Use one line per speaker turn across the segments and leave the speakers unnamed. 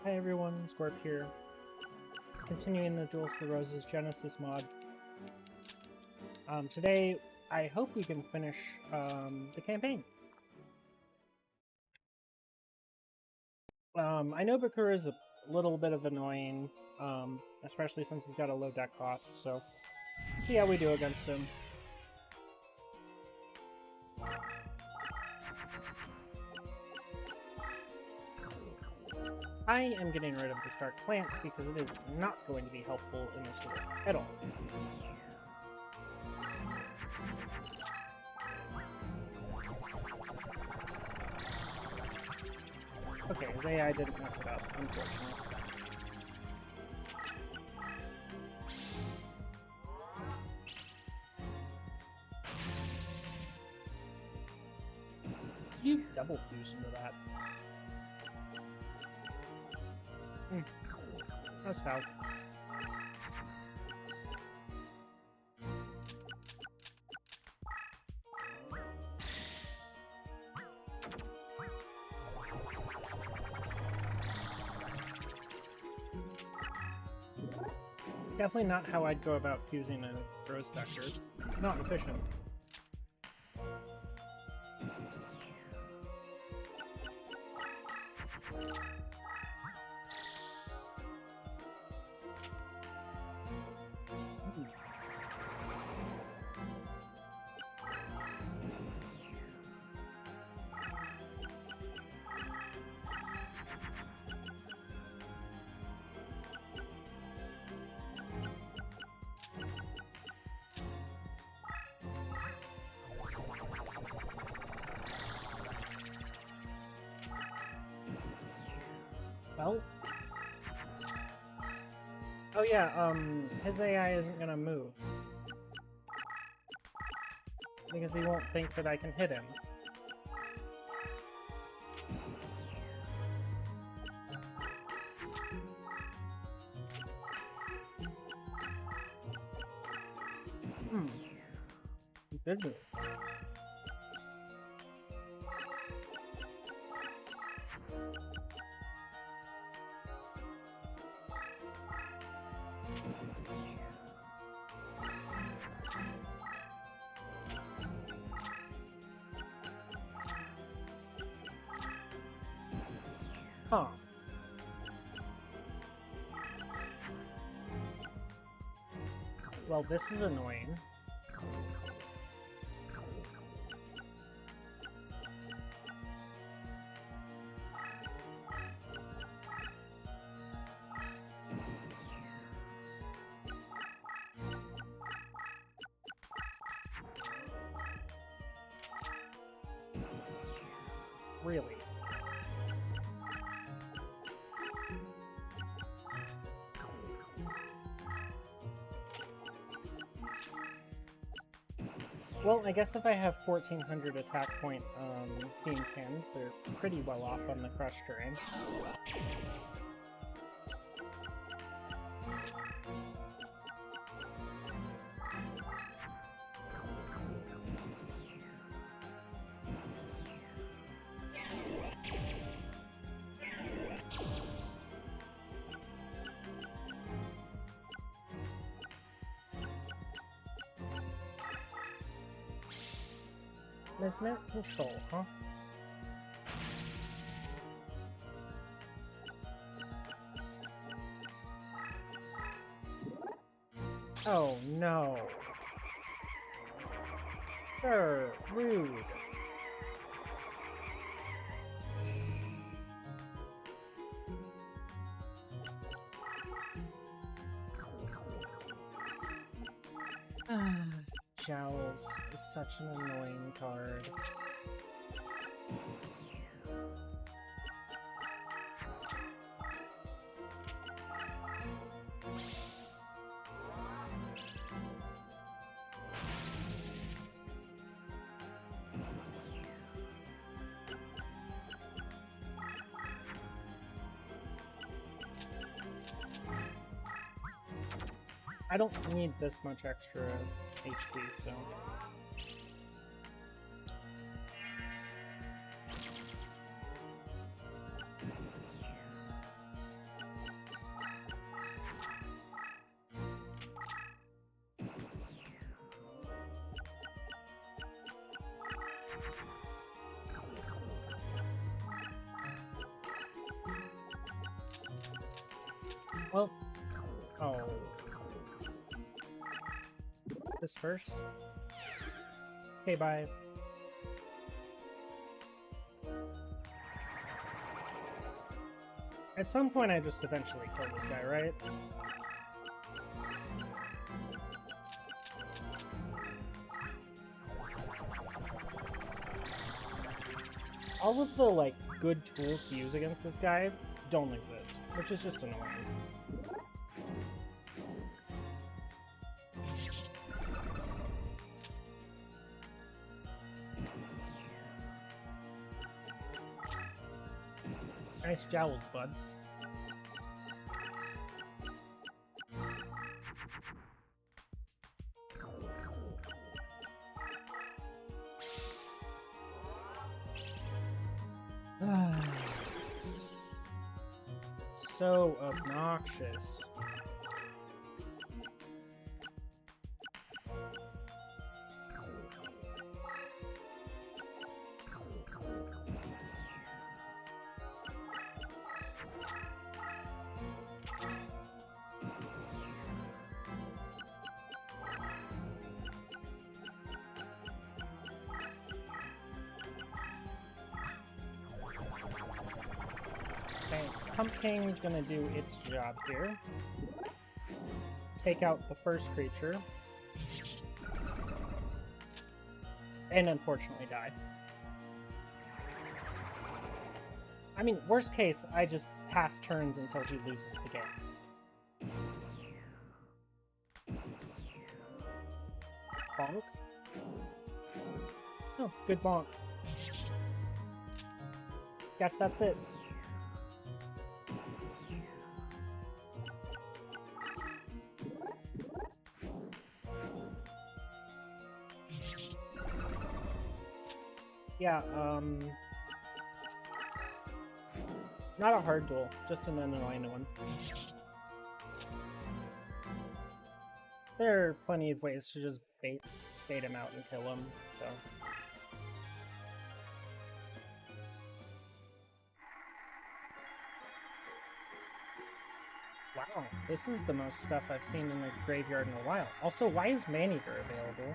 Hi everyone, Scorp here. Continuing the Duelist of the Roses Genesis mod. Today, I hope we can finish the campaign. I know Bakura is a little bit of annoying, especially since he's got a low deck cost, so let's see how we do against him. I am getting rid of the Stark Plant because it is not going to be helpful in this duel at all. Okay, his AI didn't mess it up, unfortunately. You double fuse into that. That's how. Definitely not how I'd go about fusing a Rose Vector. Not efficient. Well... Oh yeah, his AI isn't gonna move. Because he won't think that I can hit him. Good move. Huh. Well, this is annoying. Really? Well, I guess if I have 1400 attack point Fiend's Hands, they're pretty well off on the crush terrain. Mesmer control, huh? Oh no. Sir, rude. Jowls is such an annoying card. I don't need this much extra HP, so... Well, oh. This first? Okay, bye. At some point I just eventually kill this guy, right? All of the, like, good tools to use against this guy don't exist, which is just annoying. Nice jowls, bud. So obnoxious. Okay, Pumpkin's gonna do its job here. Take out the first creature. And unfortunately die. I mean, worst case, I just pass turns until he loses the game. Bonk? Oh, good bonk. Guess that's it. Yeah, not a hard duel, just an annoying one. There are plenty of ways to just bait him out and kill him, so... Wow, this is the most stuff I've seen in the graveyard in a while. Also, why is Maneater available?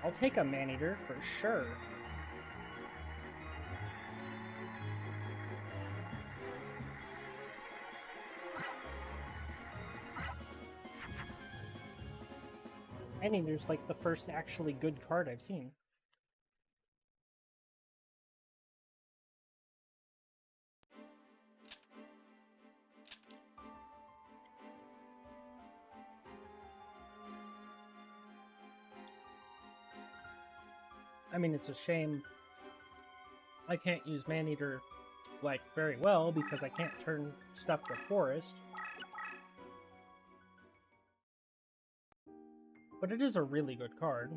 I'll take a Maneater for sure. Maneater's like the first actually good card I've seen. I mean, it's a shame I can't use Maneater, like, very well because I can't turn stuff to Forest. But it is a really good card.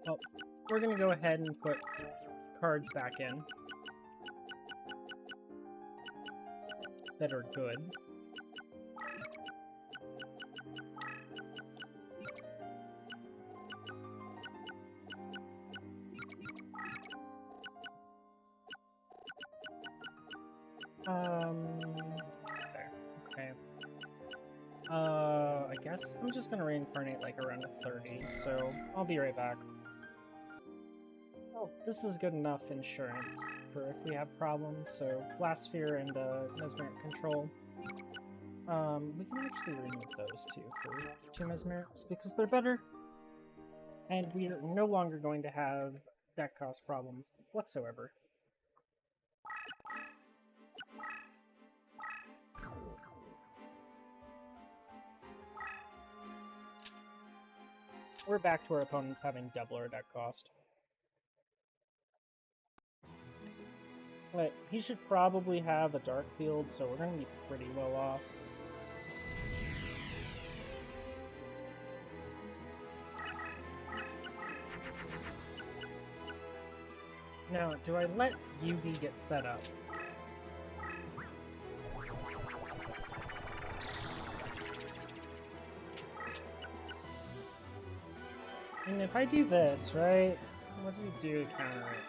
Well, we're gonna go ahead and put cards back in that are good. There. Okay. I guess I'm just gonna reincarnate like around a 30, so I'll be right back. Oh, this is good enough insurance for if we have problems, so Blast Sphere and Mesmeric Control. We can actually remove those two for 2 Mesmerics because they're better. And we are no longer going to have deck cost problems whatsoever. We're back to our opponents having double our deck cost. But he should probably have a Dark Field, so we're going to be pretty well off. Now, do I let Yugi get set up? And if I do this, right? What do you do to counter it?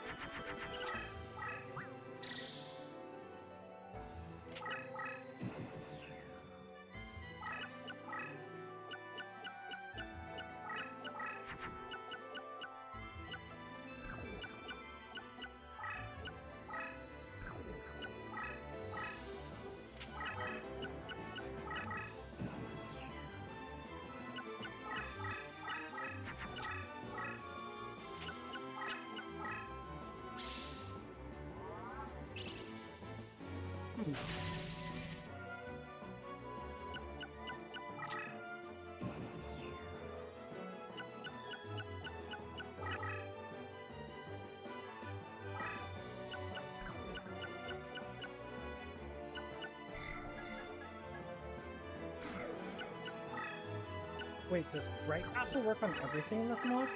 Wait, does Bright Castle work on everything in this mod?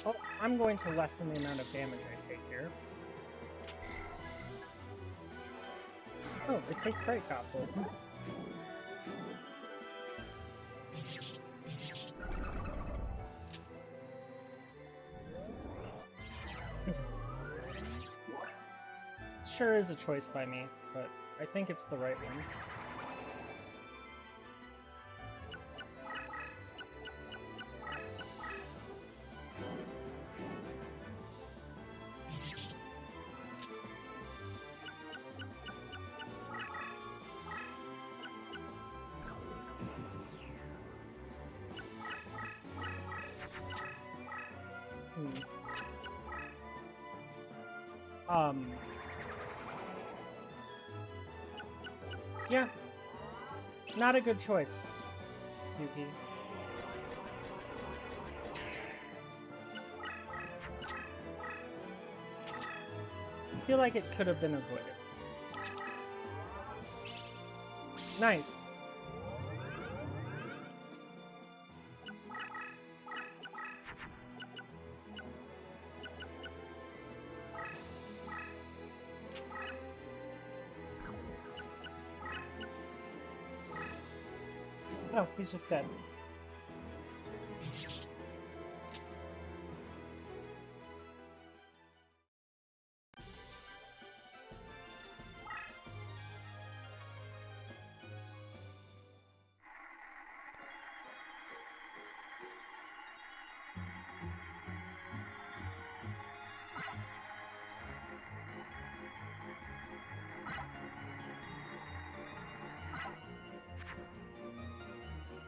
Oh, I'm going to lessen the amount of damage I take here. Oh, it takes Bright Castle. Sure is a choice by me, but I think it's the right one. Yeah. Not a good choice, Yuki. I feel like it could have been avoided. Nice. Oh, he's just dead.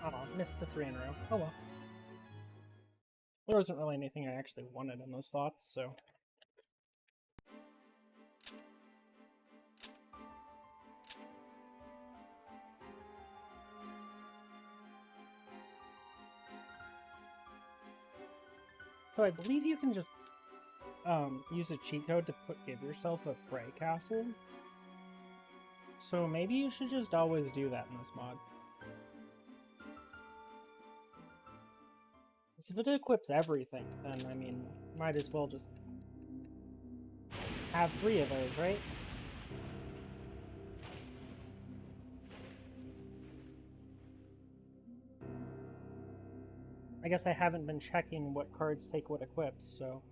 Oh, missed the 3 in a row. Oh well. There wasn't really anything I actually wanted in those thoughts, so... So I believe you can just use a cheat code to give yourself a Bright Castle. So maybe you should just always do that in this mod. Because if it equips everything, then, I mean, might as well just have 3 of those, right? I guess I haven't been checking what cards take what equips, so...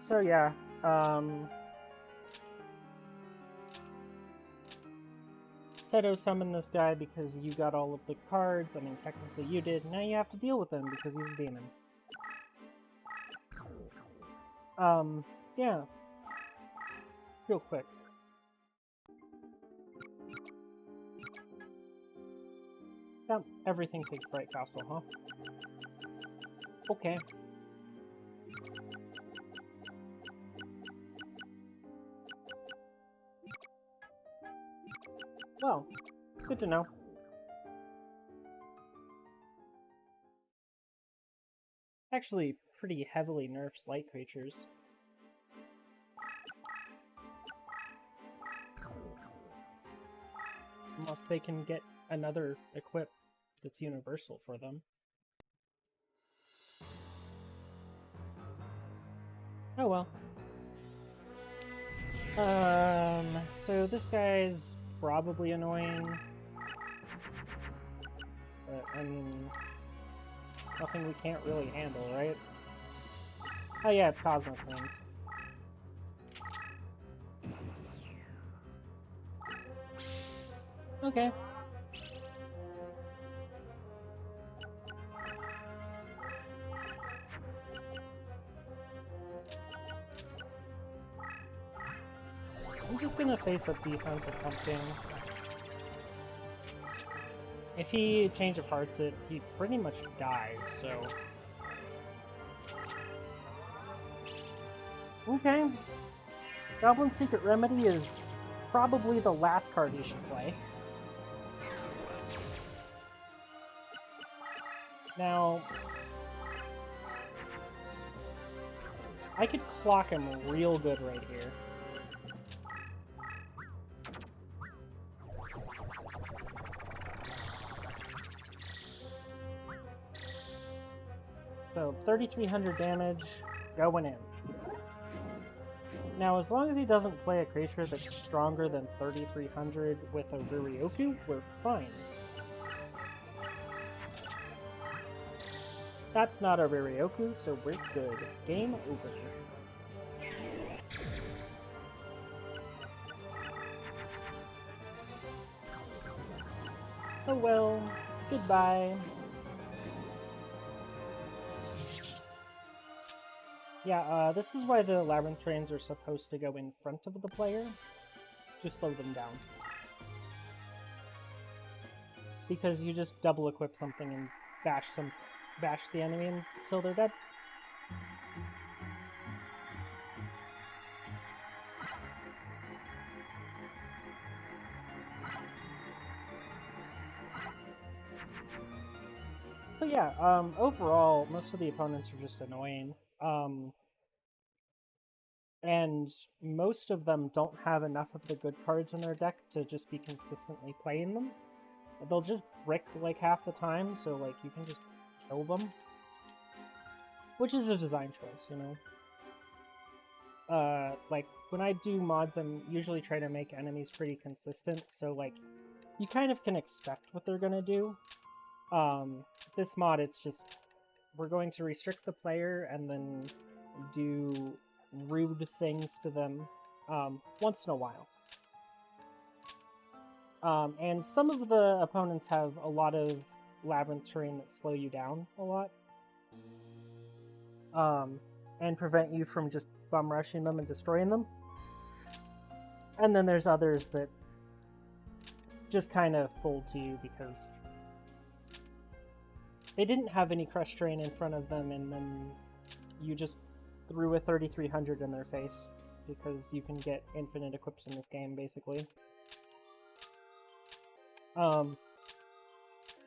So yeah, Seto summoned this guy because you got all of the cards. I mean, technically you did. Now you have to deal with him because he's a demon. Yeah. Real quick. Yep, everything takes Bright Castle, huh? Okay. Well, good to know. Actually, pretty heavily nerfs light creatures. Unless they can get another equip that's universal for them. Oh well. So this guy's probably annoying. But, I mean, nothing we can't really handle, right? Oh yeah, it's Cosmo Queens. Okay. I'm just gonna face up defensive pumpkin. If he change of hearts it, he pretty much dies, so... Okay. Goblin Secret Remedy is probably the last card you should play. Now... I could clock him real good right here. So, 3,300 damage going in. Now, as long as he doesn't play a creature that's stronger than 3,300 with a Riryoku, we're fine. That's not a Riryoku, so we're good. Game over. Oh well, goodbye. Yeah, this is why the Labyrinth Trains are supposed to go in front of the player, to slow them down. Because you just double equip something and bash the enemy until they're dead. So yeah, overall, most of the opponents are just annoying. And most of them don't have enough of the good cards in their deck to just be consistently playing them. They'll just brick like half the time, so like you can just kill them. Which is a design choice, you know? Like, when I do mods, I'm usually trying to make enemies pretty consistent, so like, you kind of can expect what they're gonna do. This mod, it's just, we're going to restrict the player and then do rude things to them once in a while. And some of the opponents have a lot of labyrinth terrain that slow you down a lot. And prevent you from just bum rushing them and destroying them. And then there's others that just kind of fold to you because they didn't have any crush terrain in front of them, and then you just threw a 3,300 in their face because you can get infinite equips in this game, basically.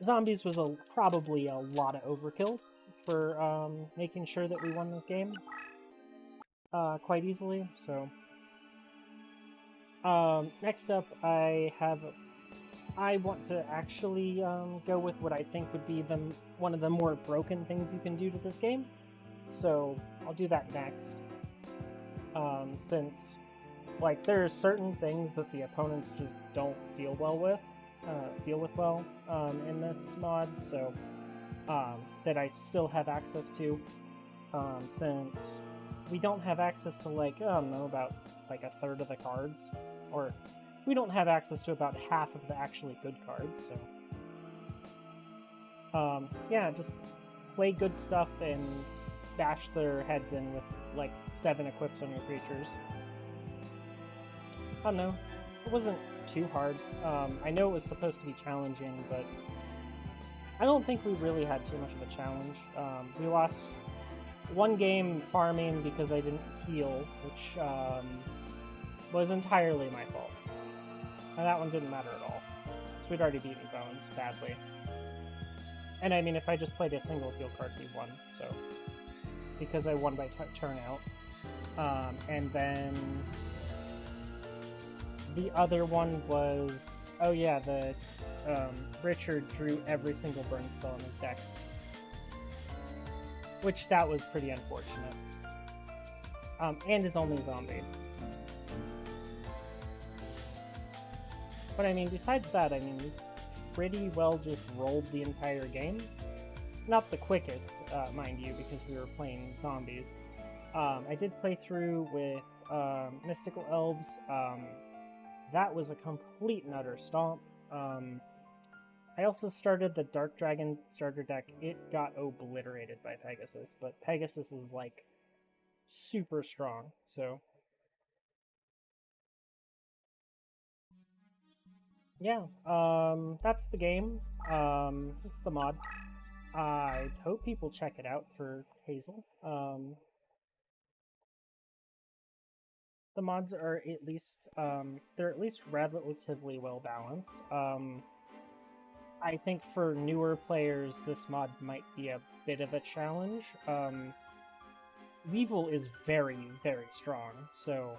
Zombies was probably a lot of overkill for making sure that we won this game quite easily, so... next up, I want to actually go with what I think would be one of the more broken things you can do to this game. So I'll do that next. Since, like, there are certain things that the opponents just don't deal with well in this mod, so that I still have access to. Since we don't have access to, like, I don't know, about like a third of the cards, or we don't have access to about half of the actually good cards, so yeah, just play good stuff and bash their heads in with like 7 equips on your creatures. I don't know, it wasn't too hard. I know it was supposed to be challenging, but I don't think we really had too much of a challenge. We lost one game farming because I didn't heal, which was entirely my fault. And that one didn't matter at all. So we'd already beaten Bones badly. And I mean, if I just played a single heal card, we won, so... Because I won by turnout. And then... The other one was... Oh yeah, the... Richard drew every single burn spell in his deck. Which, that was pretty unfortunate. And his only zombie. But I mean, besides that, I mean, we pretty well just rolled the entire game. Not the quickest, mind you, because we were playing zombies. I did play through with Mystical Elves. That was a complete and utter stomp. I also started the Dark Dragon starter deck. It got obliterated by Pegasus, but Pegasus is, like, super strong, so... Yeah, that's the game. It's the mod. I hope people check it out for Hazel. The mods are at least, they're at least relatively well balanced. I think for newer players, this mod might be a bit of a challenge. Weevil is very, very strong, so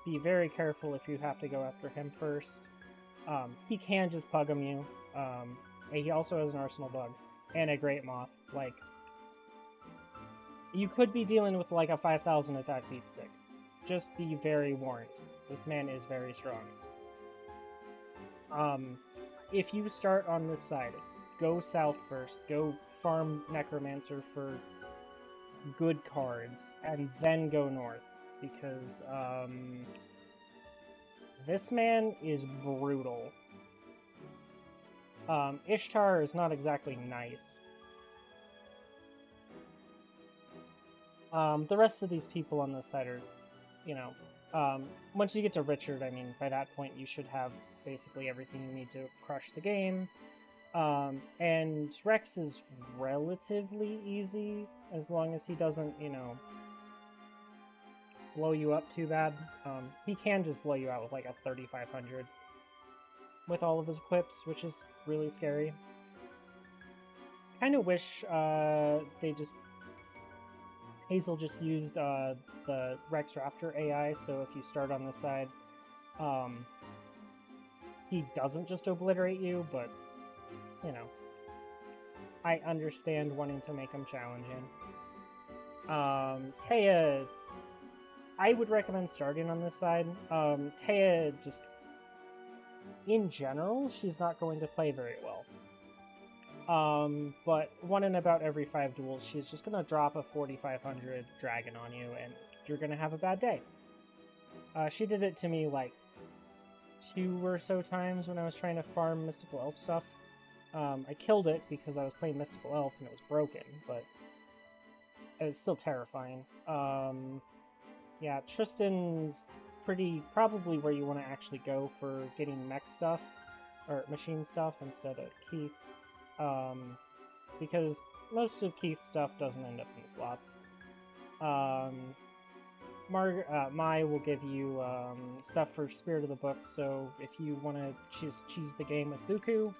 be very careful if you have to go after him first. He can just pug him you. He also has an Arsenal Bug and a Great Moth. Like, you could be dealing with like a 5,000 attack beat stick. Just be very warned. This man is very strong. If you start on this side, go south first. Go farm Necromancer for good cards, and then go north. Because, this man is brutal. Ishtar is not exactly nice. The rest of these people on this side are, you know, once you get to Richard, I mean, by that point you should have basically everything you need to crush the game. And Rex is relatively easy, as long as he doesn't, you know, blow you up too bad. He can just blow you out with like a 3500 with all of his equips, which is really scary. Kind of wish Hazel just used the Rex Raptor AI, so if you start on this side, he doesn't just obliterate you, but, you know, I understand wanting to make him challenging. Taya, I would recommend starting on this side. Taya, just, in general, she's not going to play very well. But one in about every 5 duels, she's just going to drop a 4500 dragon on you, and you're going to have a bad day. She did it to me, like, 2 or so times when I was trying to farm Mystical Elf stuff. I killed it because I was playing Mystical Elf and it was broken, but it was still terrifying. Yeah, Tristan's probably where you want to actually go for getting mech stuff, or machine stuff, instead of Keith. Because most of Keith's stuff doesn't end up in the slots. Mai will give you stuff for Spirit of the Book, so if you want to cheese the game with Buku,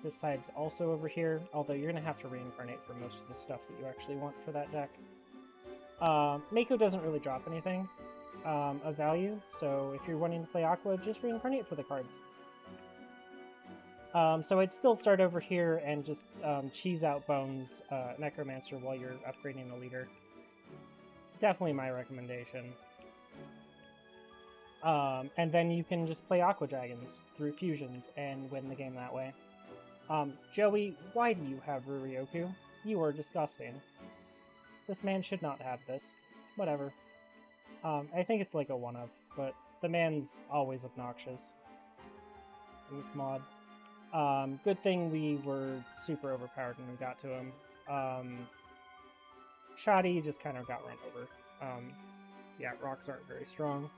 this side's also over here, although you're going to have to reincarnate for most of the stuff that you actually want for that deck. Mako doesn't really drop anything of value, so if you're wanting to play Aqua, just reincarnate for the cards. So I'd still start over here and just cheese out Bones Necromancer while you're upgrading a leader. Definitely my recommendation. And then you can just play Aqua Dragons through fusions and win the game that way. Joey, why do you have Rurioku? You are disgusting. This man should not have this. Whatever. I think it's like a one-of, but the man's always obnoxious in this mod. Good thing we were super overpowered when we got to him. Shoddy just kind of got run over. Yeah, rocks aren't very strong.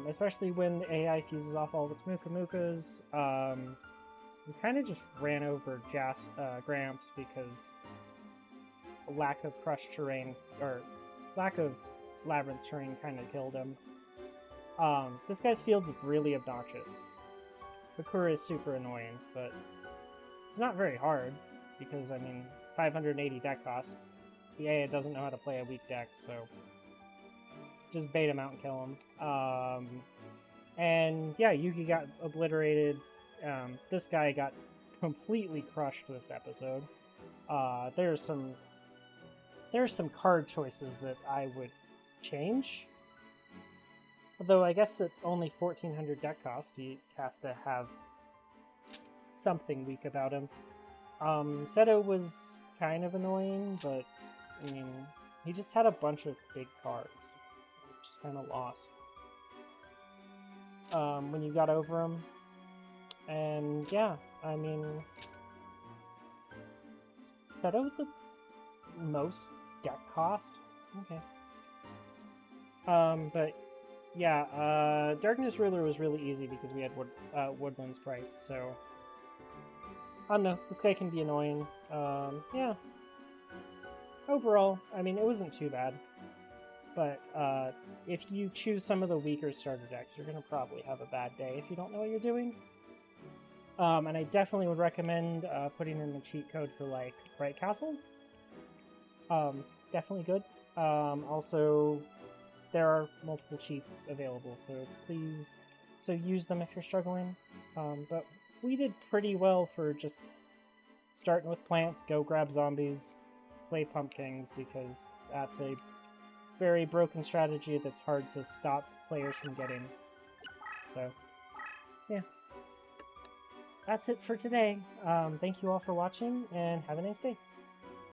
Especially when the AI fuses off all of its Muka Mukas. We kind of just ran over Gramps because a lack of crushed terrain, or lack of labyrinth terrain kind of killed him. This guy's field's really obnoxious. Bakura is super annoying, but it's not very hard because, I mean, 580 deck cost. The AA doesn't know how to play a weak deck, so just bait him out and kill him. And yeah, Yugi got obliterated. This guy got completely crushed this episode. There's some card choices that I would change. Although I guess at only 1400 deck cost, he has to have something weak about him. Seto was kind of annoying, but I mean, he just had a bunch of big cards. Just kind of lost when you got over him. And yeah, I mean, is Seto the most deck cost? Okay. But yeah, Darkness Ruler was really easy because we had Woodland Sprites, so I don't know, this guy can be annoying. Yeah. Overall, I mean, it wasn't too bad. But if you choose some of the weaker starter decks, you're going to probably have a bad day if you don't know what you're doing. And I definitely would recommend putting in the cheat code for, like, Bright Castles. Definitely good. Also, there are multiple cheats available, so please use them if you're struggling. But we did pretty well for just starting with plants, go grab zombies, play pumpkins, because that's a very broken strategy that's hard to stop players from getting. So, yeah. That's it for today. Thank you all for watching, and have a nice day.